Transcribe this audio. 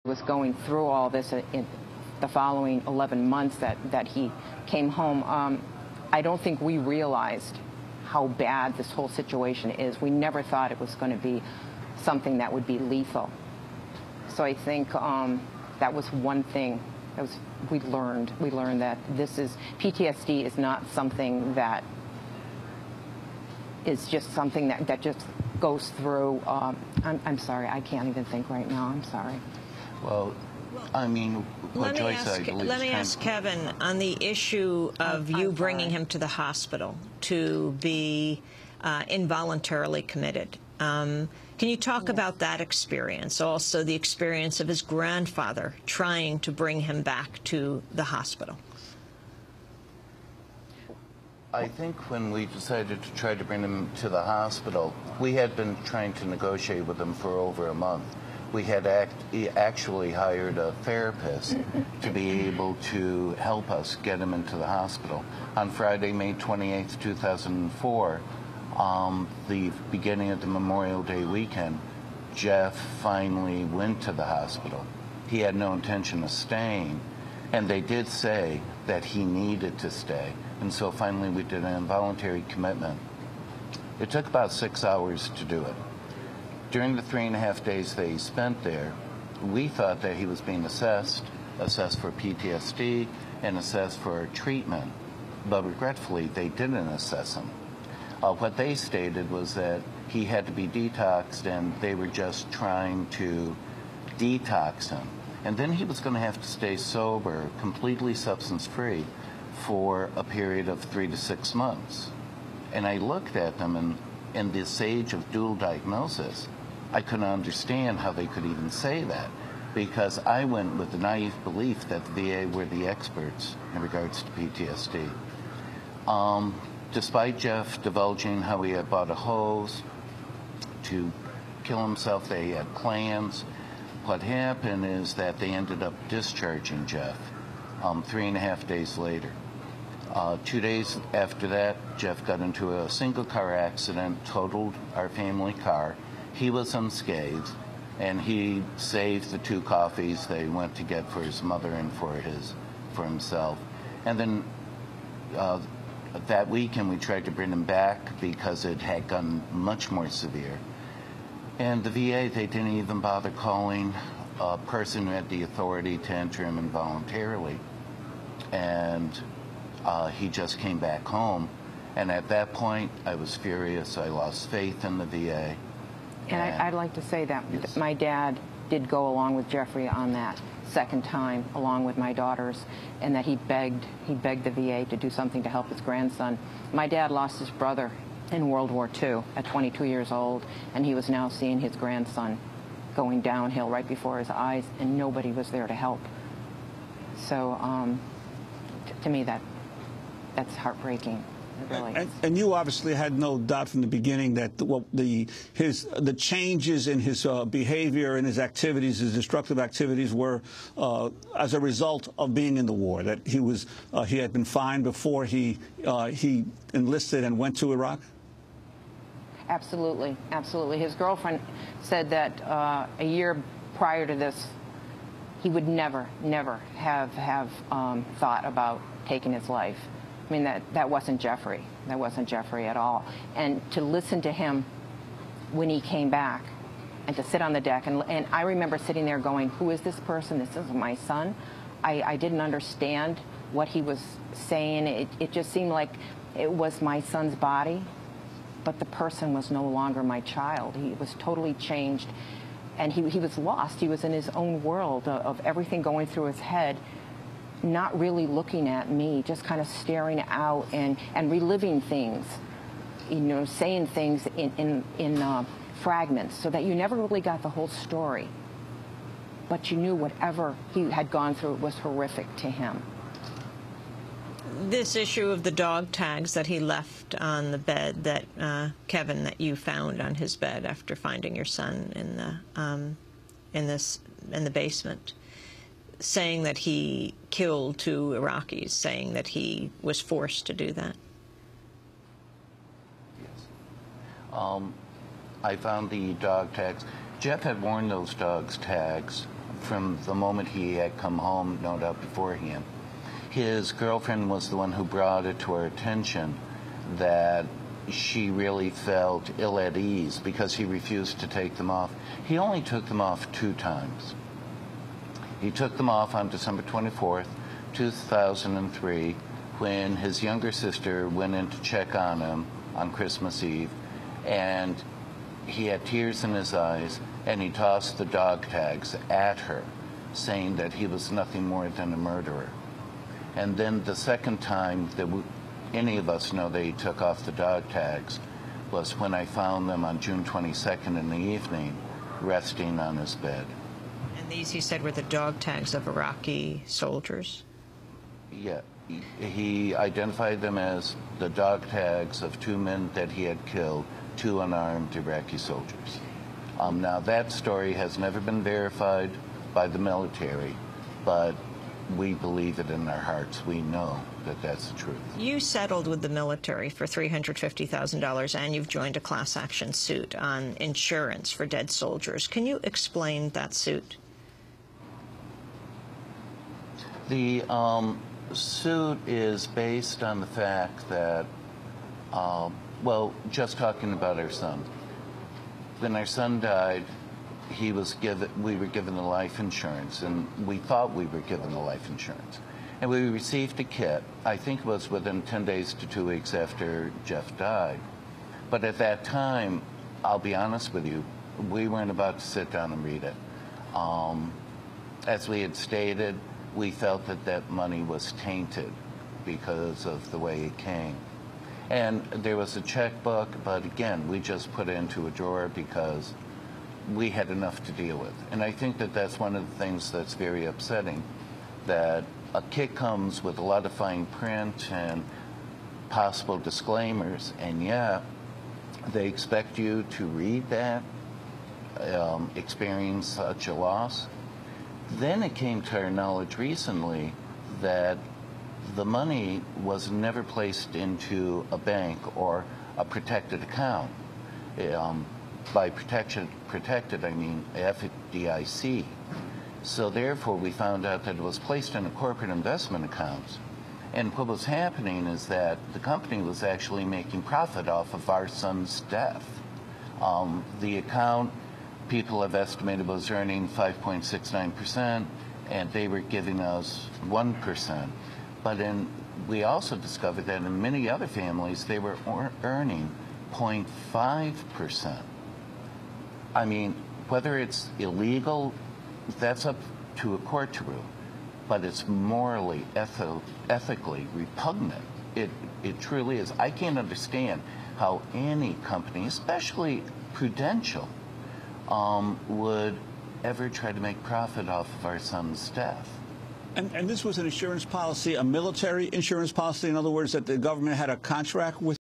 Was going through all this in the following 11 months that he came home, I don't think we realized how bad this whole situation is. We never thought it was going to be something that would be lethal. So I think that was one thing that we learned. We learned that PTSD is not something that is just something that just goes through. I'm sorry, I can't even think right now. I'm sorry. Well, I mean, what Joyce said, let me ask Kevin on the issue of you bringing him to the hospital to be involuntarily committed. Can you talk about that experience? Also, the experience of his grandfather trying to bring him back to the hospital. I think when we decided to try to bring him to the hospital, we had been trying to negotiate with him for over a month. We had actually hired a therapist to be able to help us get him into the hospital. On Friday, May 28th, 2004, the beginning of the Memorial Day weekend, Jeff finally went to the hospital. He had no intention of staying, and they did say that he needed to stay. And so finally we did an involuntary commitment. It took about 6 hours to do it. During the 3.5 days that he spent there, we thought that he was being assessed for PTSD and assessed for treatment. But regretfully, they didn't assess him. What they stated was that he had to be detoxed, and they were just trying to detox him. And then he was going to have to stay sober, completely substance-free, for a period of 3 to 6 months. And I looked at them, and in this age of dual diagnosis, I couldn't understand how they could even say that, because I went with the naive belief that the VA were the experts in regards to PTSD. Despite Jeff divulging how he had bought a hose to kill himself, they had plans. What happened is that they ended up discharging Jeff 3.5 days later. 2 days after that, Jeff got into a single car accident, totaled our family car. He was unscathed, and he saved the 2 coffees they went to get for his mother and for himself. And then that weekend we tried to bring him back because it had gotten much more severe. And the VA, they didn't even bother calling a person who had the authority to enter him involuntarily. And he just came back home. And at that point, I was furious. I lost faith in the VA. And I'd like to say that yes, my dad did go along with Jeffrey on that second time, along with my daughters, and that he begged the VA to do something to help his grandson. My dad lost his brother in World War II at 22 years old, and he was now seeing his grandson going downhill right before his eyes, and nobody was there to help. So to me, that's heartbreaking. Really. And you obviously had no doubt from the beginning that the changes in his behavior and his activities, his destructive activities, were as a result of being in the war. That he had been fine before he enlisted and went to Iraq. Absolutely, absolutely. His girlfriend said that a year prior to this, he would never have thought about taking his life. I mean, that wasn't Jeffrey. That wasn't Jeffrey at all. And to listen to him when he came back and to sit on the deck, and I remember sitting there going, who is this person? This is my son. I didn't understand what he was saying. It just seemed like it was my son's body, but the person was no longer my child. He was totally changed, and he was lost. He was in his own world of everything going through his head, not really looking at me, just kind of staring out and reliving things, saying things in fragments, so that you never really got the whole story. But you knew whatever he had gone through was horrific to him. This issue of the dog tags that he left on the bed, that Kevin, that you found on his bed after finding your son in the basement, saying that he killed 2 Iraqis, saying that he was forced to do that. Yes. I found the dog tags. Jeff had worn those dogs tags from the moment he had come home, no doubt beforehand. His girlfriend was the one who brought it to our attention that she really felt ill at ease because he refused to take them off. He only took them off 2 times. He took them off on December 24th, 2003, when his younger sister went in to check on him on Christmas Eve, and he had tears in his eyes, and he tossed the dog tags at her, saying that he was nothing more than a murderer. And then the second time that any of us know that he took off the dog tags was when I found them on June 22nd in the evening, resting on his bed. And these, he said, were the dog tags of Iraqi soldiers? Yeah. He identified them as the dog tags of 2 men that he had killed, 2 unarmed Iraqi soldiers. Now, that story has never been verified by the military, but we believe it in our hearts. We know that that's the truth. You settled with the military for $350,000, and you've joined a class action suit on insurance for dead soldiers. Can you explain that suit? The suit is based on the fact that, well, just talking about our son. When our son died, we were given the life insurance, and we thought we were given the life insurance. And we received a kit, I think it was within 10 days to 2 weeks after Jeff died. But at that time, I'll be honest with you, we weren't about to sit down and read it. As we had stated, we felt that that money was tainted because of the way it came. And there was a checkbook, but again, we just put it into a drawer because we had enough to deal with. And I think that that's one of the things that's very upsetting, that a kit comes with a lot of fine print and possible disclaimers, and yet they expect you to read that, experience such a loss. Then it came to our knowledge recently that the money was never placed into a bank or a protected account. By protected, I mean FDIC. So therefore, we found out that it was placed in a corporate investment account. And what was happening is that the company was actually making profit off of our son's death. The account, people have estimated, was earning 5.69%, and they were giving us 1%. But we also discovered that in many other families, they were earning 0.5%. I mean, whether it's illegal, that's up to a court to rule, but it's morally, ethically repugnant. It truly is. I can't understand how any company, especially Prudential, would ever try to make profit off of our son's death. And this was an insurance policy, a military insurance policy, in other words, that the government had a contract with